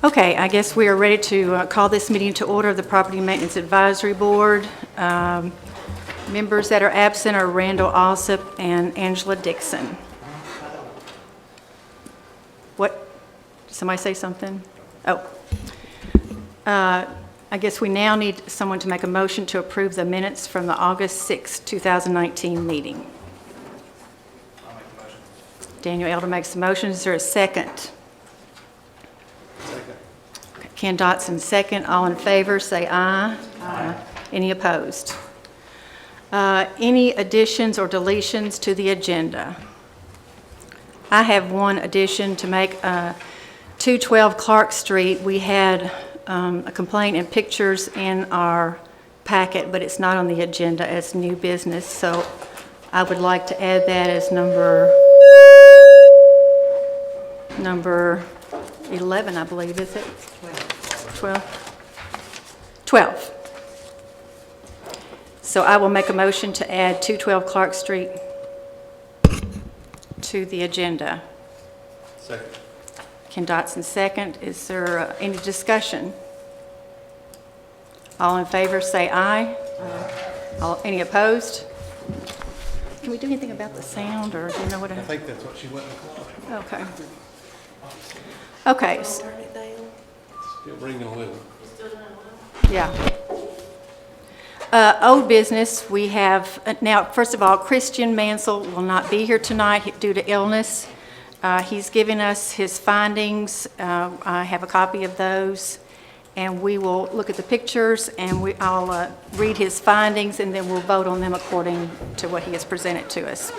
Okay, I guess we are ready to call this meeting to order of the Property Maintenance Advisory Board. Members that are absent are Randall Alsop and Angela Dixon. What? Did somebody say something? Oh. I guess we now need someone to make a motion to approve the minutes from the August 6, 2019 meeting. I'll make the motion. Daniel Elder makes the motion. Is there a second? Second. Ken Dotson, second. All in favor, say aye. Aye. Any opposed? Any additions or deletions to the agenda? I have one addition to make. 212 Clark Street, we had a complaint and pictures in our packet, but it's not on the agenda as new business, so I would like to add that as number 11, I believe, is it? 12. So I will make a motion to add 212 Clark Street to the agenda. Second. Ken Dotson, second. Is there any discussion? All in favor, say aye. Aye. Any opposed? Can we do anything about the sound, or do you know what? I think that's what she went in the closet. Okay. Okay. Still ringing a little. Yeah. Old business, we have, now, first of all, Christian Mansell will not be here tonight due to illness. He's given us his findings. I have a copy of those, and we will look at the pictures, and I'll read his findings, and then we'll vote on them according to what he has presented to us.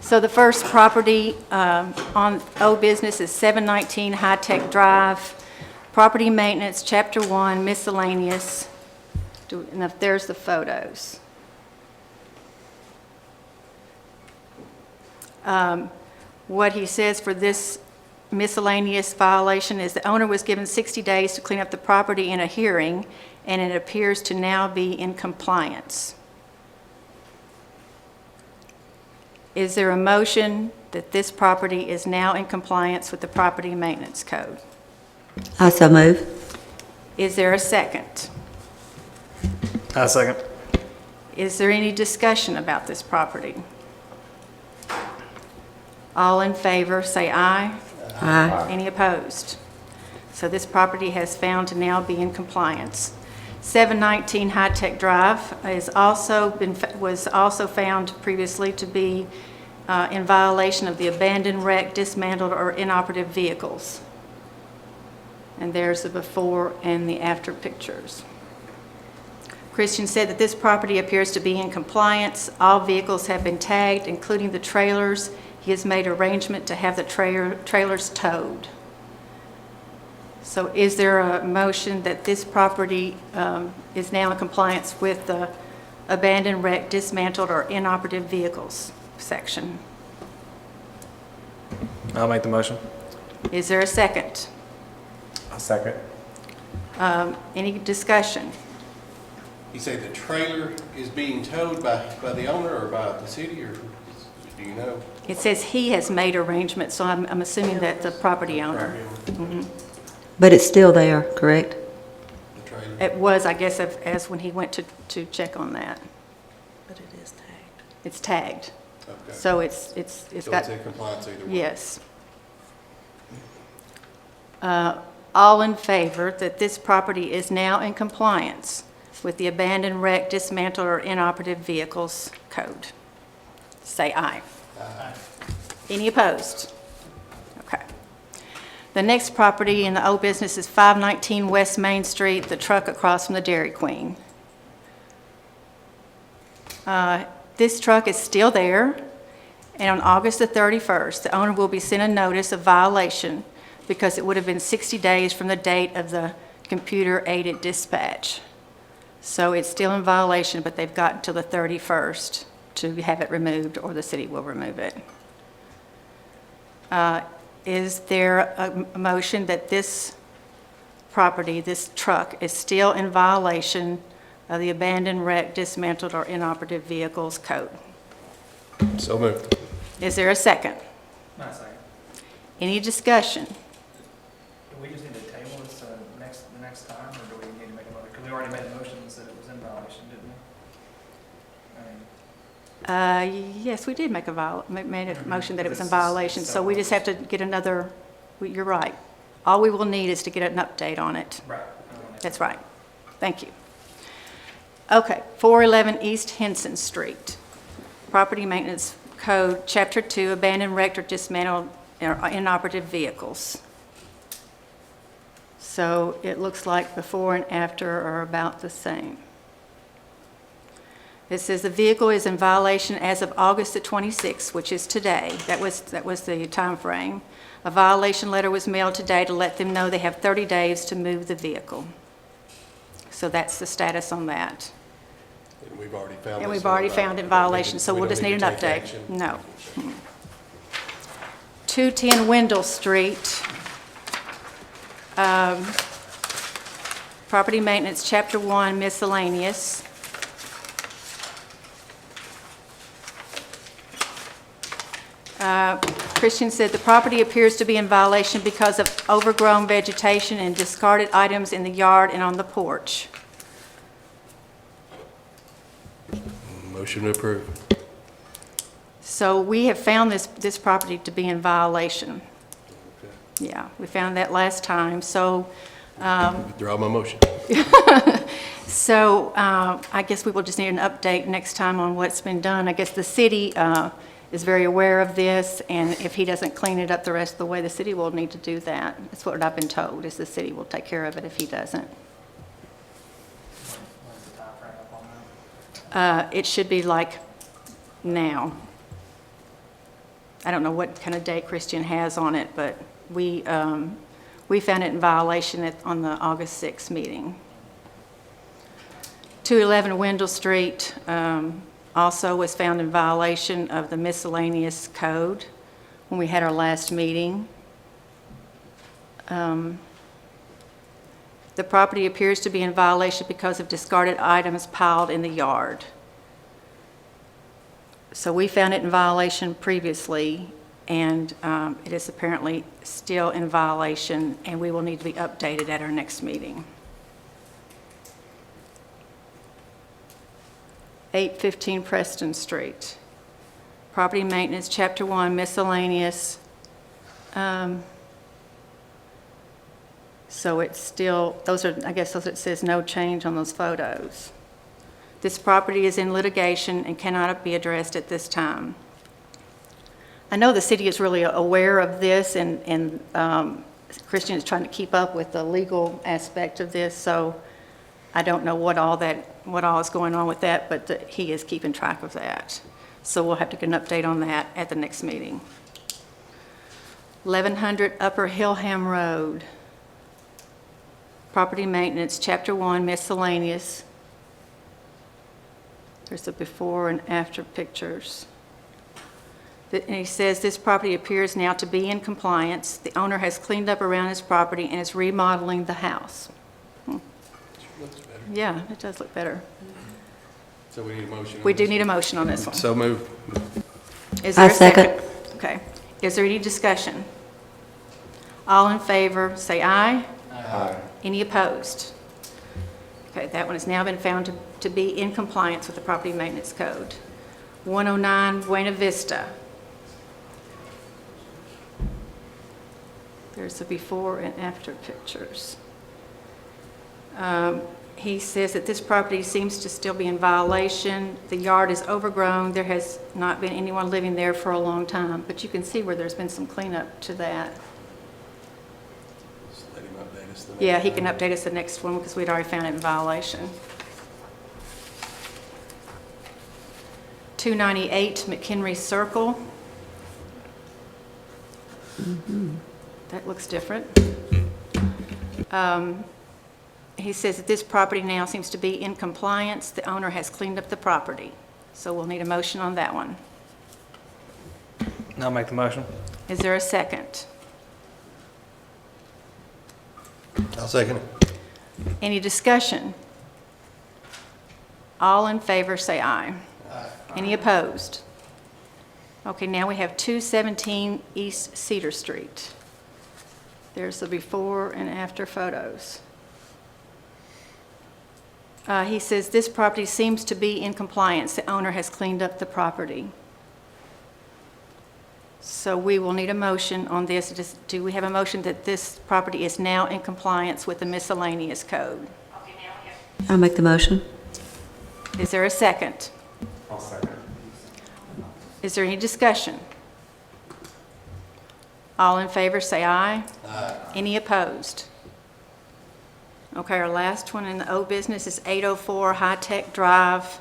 So the first property on old business is 719 High Tech Drive, property maintenance, Chapter 1, miscellaneous. And if there's the photos. What he says for this miscellaneous violation is the owner was given 60 days to clean up the property in a hearing, and it appears to now be in compliance. Is there a motion that this property is now in compliance with the property maintenance code? I so move. Is there a second? I second. Is there any discussion about this property? All in favor, say aye. Aye. Any opposed? So this property has found to now be in compliance. 719 High Tech Drive was also found previously to be in violation of the abandoned, wrecked, dismantled, or inoperative vehicles. And there's the before and the after pictures. Christian said that this property appears to be in compliance. All vehicles have been tagged, including the trailers. He has made arrangement to have the trailers towed. So is there a motion that this property is now in compliance with the abandoned, wrecked, dismantled, or inoperative vehicles section? I'll make the motion. Is there a second? I'll second. Any discussion? You say the trailer is being towed by the owner or by the city, or do you know? It says he has made arrangements, so I'm assuming that the property owner. But it's still there, correct? The trailer. It was, I guess, as when he went to check on that. But it is tagged. It's tagged. Okay. So it's So got, it's in compliance either way? yes. All in favor that this property is now in compliance with the abandoned, wrecked, dismantled, or inoperative vehicles code? Say aye. Aye. Any opposed? Okay. The next property in the old business is 519 West Main Street, the truck across from the Dairy Queen. This truck is still there, and on August the 31st, the owner will be sent a notice of violation because it would have been 60 days from the date of the computer-aided dispatch. So it's still in violation, but they've got until the 31st to have it removed, or the city will remove it. Is there a motion that this property, this truck, is still in violation of the abandoned, wrecked, dismantled, or inoperative vehicles code? So moved. Is there a second? Not second. Any discussion? We just need to table Yes, we did make made a motion that it was in violation, so we just have to get another, you're right. All we will need is to get an update on it. Right. That's right. Thank you. Okay, 411 East Henson Street. Property Maintenance Code, Chapter 2, abandoned, wrecked, or dismantled inoperative vehicles. So it looks like before and after are about the same. It says the vehicle is in violation as of August the 26th, which is today. That was the time frame. A violation letter was mailed today to let them know they have 30 days to move the vehicle. So that's the status on that. And we've already found. And this we've already in found it in violation. violation, so We we'll don't just need an to take update. action. No. 210 Wendell Street. Property Maintenance, Chapter 1, miscellaneous. Christian said the property appears to be in violation because of overgrown vegetation and discarded items in the yard and on the porch. Motion to approve. So we have found this property to be in violation. Okay. Yeah, we found that last time, so, Withdraw my motion. I guess we will just need an update next time on what's been done. I guess the city is very aware of this, and if he doesn't clean it up the rest of the way, the city will need to do that. That's what I've been told, is the city will take care of it if he doesn't. What's the time frame up on that? It should be like now. I don't know what kind of date Christian has on it, but we found it in violation on the August 6th meeting. 211 Wendell Street also was found in violation of the miscellaneous code when we had our last meeting. The property appears to be in violation because of discarded items piled in the yard. So we found it in violation previously, and it is apparently still in violation, and we will need to be updated at our next meeting. 815 Preston Street. Property Maintenance, Chapter 1, miscellaneous. So it's still, I guess it says no change on those photos. This property is in litigation and cannot be addressed at this time. I know the city is really aware of this, and Christian is trying to keep up with the legal aspect of this, so I don't know what all is going on with that, but he is keeping track of that. So we'll have to get an update on that at the next meeting. 1100 Upper Hillham Road. Property Maintenance, Chapter 1, miscellaneous. There's the before and after pictures. And he says this property appears now to be in compliance. The owner has cleaned up around his property and is remodeling the house. Looks better. Yeah, it does look better. So we need a motion. on We do this need a one? motion on this one. So move. Is there I a second? second. Okay. Is there any discussion? All in favor, say aye. Aye. Any opposed? Okay, that one has now been found to be in compliance with the Property Maintenance Code. 109 Buena Vista. There's the before and after pictures. He says that this property seems to still be in violation. The yard is overgrown. There has not been anyone living there for a long time, but you can see where there's been some cleanup to that. Just let him update us. the next Yeah, he can time. update us the next one because we'd already found it in violation. 298 McHenry Circle. That looks different. He says that this property now seems to be in compliance. The owner has cleaned up the property. So we'll need a motion on that one. I'll make the motion. Is there a second? I'll second it. Any discussion? All in favor, say aye. Any opposed? Okay, now we have 217 East Cedar Street. There's the before and after photos. He says this property seems to be in compliance. The owner has cleaned up the property. So we will need a motion on this. Do we have a motion that this property is now in compliance with the miscellaneous code? I'll make the motion. Is there a second? I'll second. Is there any discussion? All in favor, say aye. Aye. Any opposed? Okay, our last one in the old business is 804 High Tech Drive,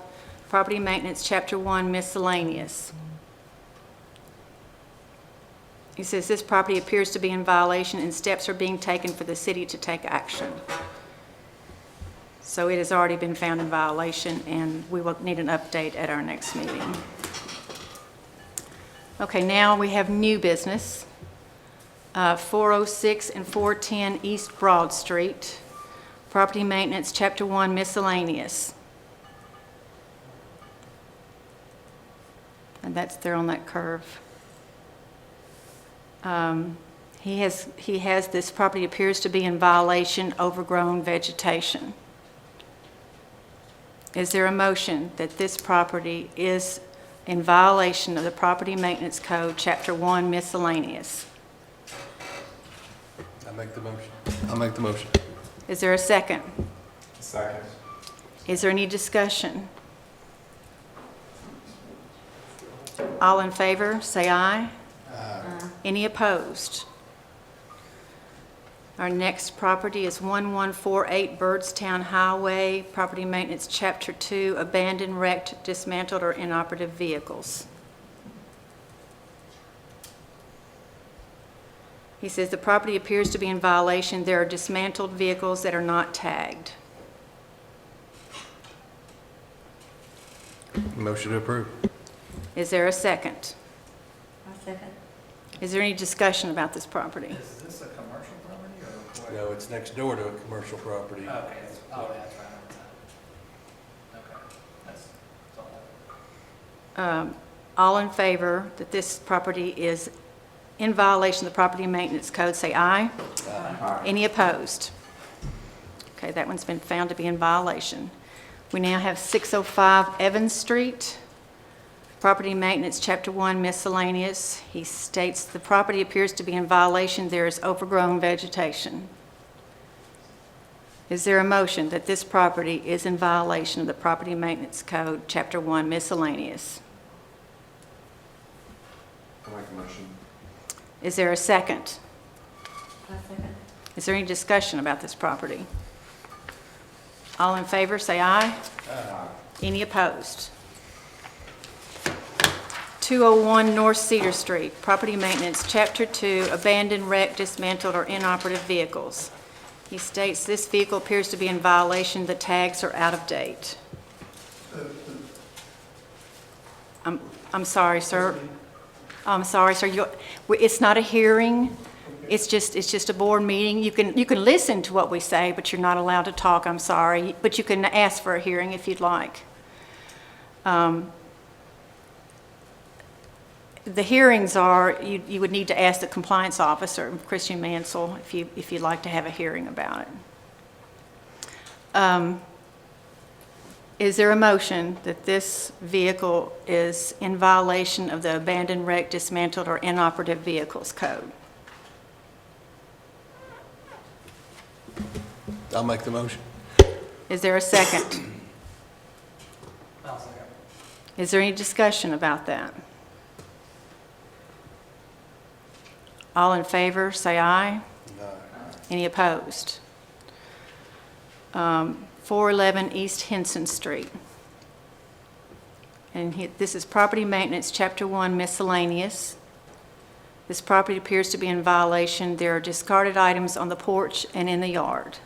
Property Maintenance, Chapter 1, Miscellaneous. He says this property appears to be in violation and steps are being taken for the city to take action. So it has already been found in violation, and we will need an update at our next meeting. Okay, now we have new business. 406 and 410 East Broad Street, Property Maintenance, Chapter 1, Miscellaneous. And that's there on that curve. He has this property appears to be in violation, overgrown vegetation. Is there a motion that this property is in violation of the Property Maintenance Code, Chapter 1, Miscellaneous? I'll make the motion. Is there a second? Second. Is there any discussion? All in favor, say aye. Any opposed? Our next property is 1148 Birdstown Highway, Property Maintenance, Chapter 2, Abandoned, Wrecked, Dismantled, or Inoperative Vehicles. He says the property appears to be in violation. There are dismantled vehicles that are not tagged. Motion to approve. Is there a second? I second. Is there any discussion about this property? Is this a commercial property or what? No, it's next door to a commercial property. Okay, that's right on the side. Okay, that's all. All in favor that this property is in violation of the Property Maintenance Code, say aye. Aye. Any opposed? Okay, that one's been found to be in violation. We now have 605 Evans Street, Property Maintenance, Chapter 1, Miscellaneous. He states the property appears to be in violation. There is overgrown vegetation. Is there a motion that this property is in violation of the Property Maintenance Code, Chapter 1, Miscellaneous? I'll make a motion. Is there a second? I second. Is there any discussion about this property? All in favor, say aye. Aye. Any opposed? 201 North Cedar Street, Property Maintenance, Chapter 2, Abandoned, Wrecked, Dismantled, or Inoperative Vehicles. He states this vehicle appears to be in violation. The tags are out of date. I'm sorry, sir. I'm sorry, sir. It's not a hearing. It's just a board meeting. You can listen to what we say, but you're not allowed to talk. I'm sorry, but you can ask for a hearing if you'd like. The hearings are you would need to ask the compliance officer, Christian Mansell, if you'd like to have a hearing about it. Is there a motion that this vehicle is in violation of the Abandoned, Wrecked, Dismantled, or Inoperative Vehicles Code? I'll make the motion. Is there a second? I'll second. Is there any discussion about that? All in favor, say aye. Any opposed? 411 East Henson Street. And this is Property Maintenance, Chapter 1, Miscellaneous. This property appears to be in violation. There are discarded items on the porch and in the yard.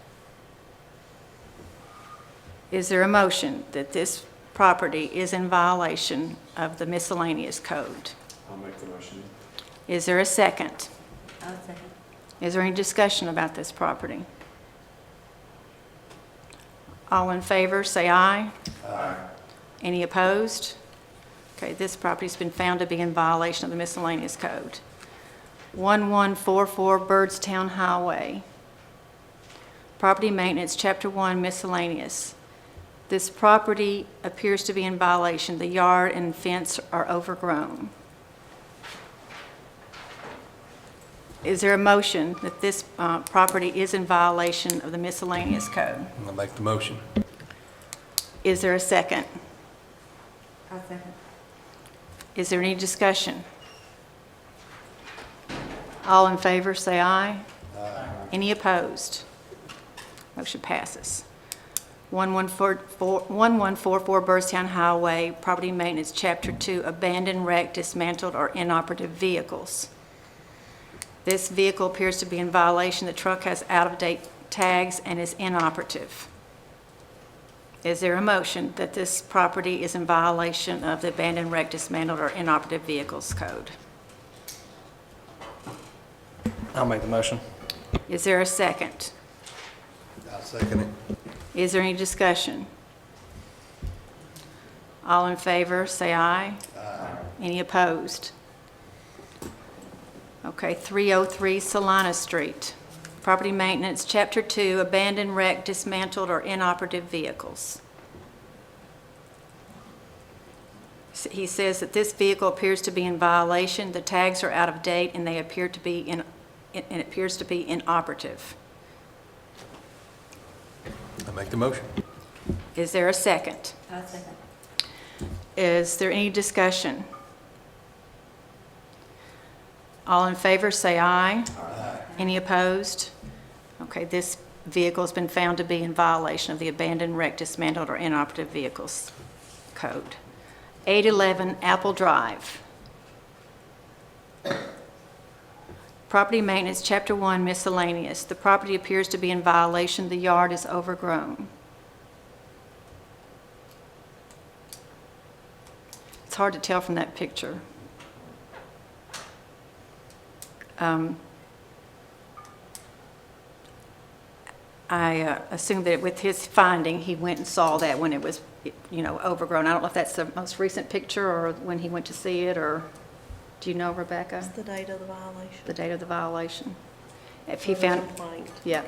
Is there a motion that this property is in violation of the miscellaneous code? I'll make the motion. Is there a second? I'll second. Is there any discussion about this property? All in favor, say aye. Aye. Any opposed? Okay, this property's been found to be in violation of the miscellaneous code. 1144 Birdstown Highway. Property Maintenance, Chapter 1, Miscellaneous. This property appears to be in violation. The yard and fence are overgrown. Is there a motion that this property is in violation of the miscellaneous code? I'll make the motion. Is there a second? I'll second. Is there any discussion? All in favor, say aye. Aye. Any opposed? Motion passes. 1144 Birdstown Highway, Property Maintenance, Chapter 2, Abandoned, Wrecked, Dismantled, or Inoperative Vehicles. This vehicle appears to be in violation. The truck has out-of-date tags and is inoperative. Is there a motion that this property is in violation of the Abandoned, Wrecked, Dismantled, or Inoperative Vehicles Code? I'll make the motion. Is there a second? I'll second it. Is there any discussion? All in favor, say aye. Aye. Any opposed? Okay, 303 Salina Street. Property Maintenance, Chapter 2, Abandoned, Wrecked, Dismantled, or Inoperative Vehicles. He says that this vehicle appears to be in violation. The tags are out of date and they appear to be it appears to be inoperative. I'll make the motion. Is there a second? I'll second. Is there any discussion? All in favor, say aye. Aye. Any opposed? Okay, this vehicle has been found to be in violation of the Abandoned, Wrecked, Dismantled, or Inoperative Vehicles Code. 811 Apple Drive. Property Maintenance, Chapter 1, Miscellaneous. The property appears to be in violation. The yard is overgrown. It's hard to tell from that picture. I assume that with his finding, he went and saw that when it was, overgrown. I don't know if that's the most recent picture or when he went to see it, or do you know, Rebecca? What's the date of the violation? The date of the violation. If he For the found, complaint. yeah.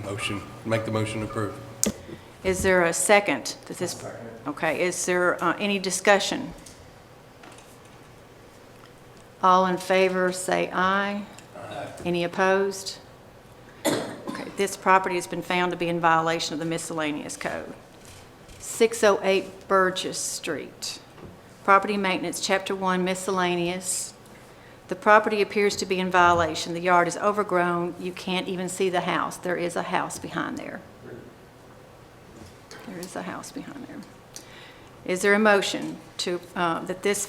Motion, make the motion approved. Is there a second to this? Second. Okay, is there any discussion? All in favor, say aye. Aye. Any opposed? Okay, this property has been found to be in violation of the miscellaneous code. 608 Burgess Street. Property Maintenance, Chapter 1, Miscellaneous. The property appears to be in violation. The yard is overgrown. You can't even see the house. There is a house behind there. There is a house behind there. Is there a motion to, that this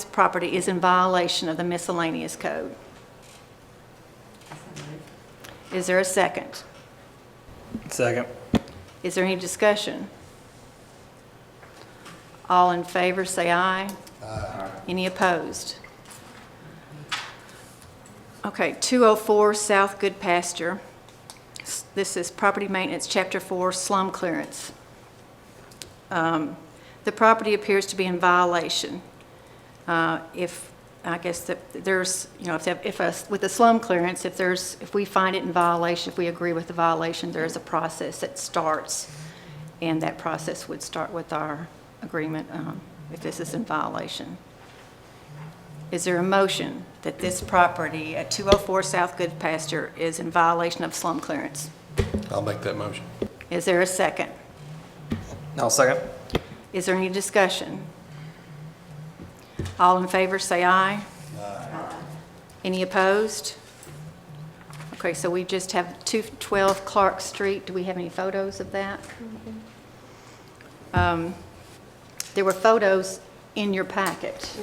property is in violation of the miscellaneous code? Is there a second? Second. Is there any discussion? All in favor, say aye. Aye. Any opposed? Okay, 204 South Good Pasture. This is Property Maintenance, Chapter 4, Slum Clearance. The property appears to be in violation. I guess that there's, with the slum clearance, if we find it in violation, if we agree with the violation, there's a process that starts, and that process would start with our agreement if this is in violation. Is there a motion that this property at 204 South Good Pasture is in violation of slum clearance? I'll make that motion. Is there a second? I'll second. Is there any discussion? All in favor, say aye. Aye. Any opposed? Okay, so we just have 212 Clark Street. Do we have any photos of that? There were photos in your packet.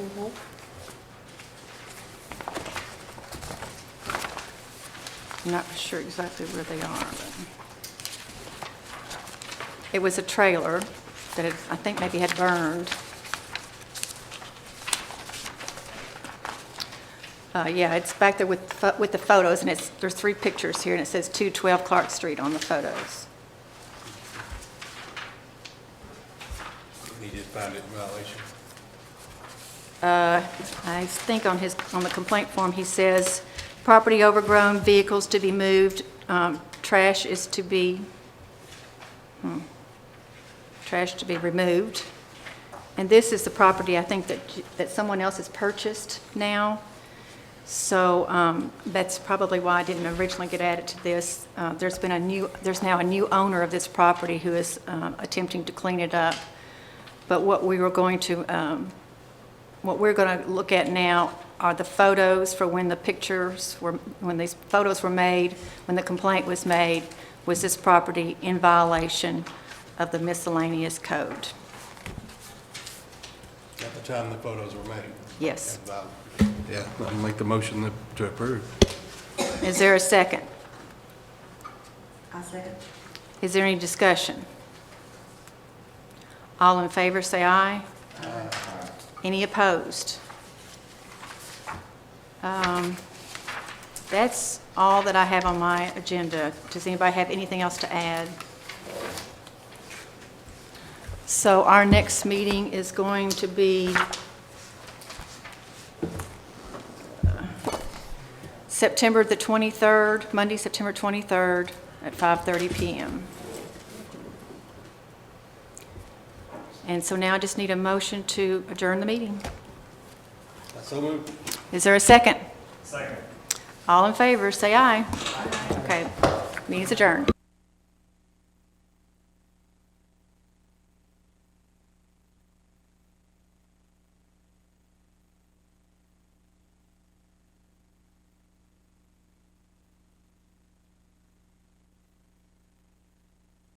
I'm not sure exactly where they are, but it was a trailer that I think maybe had burned. Yeah, it's back there with the photos, and there's 3 pictures here, and it says 212 Clark Street on the photos. He did find it in violation. I think on the complaint form, he says, property overgrown, vehicles to be moved, trash is to be, trash to be removed. And this is the property, I think, that someone else has purchased now. So that's probably why I didn't originally get added to this. There's now a new owner of this property who is attempting to clean it up. But what we're going to look at now are the photos for when these photos were made, when the complaint was made, was this property in violation of the miscellaneous code? At the time the photos were made. Yes. Yeah, I'll make the motion to approve. Is there a second? I second. Is there any discussion? All in favor, say aye. Any opposed? That's all that I have on my agenda. Does anybody have anything else to add? So our next meeting is going to be September the 23rd, Monday, September 23rd at 5:30 p.m. And so now I just need a motion to adjourn the meeting. So moved. Is there a second? Second. All in favor, say aye. Okay, meeting's adjourned.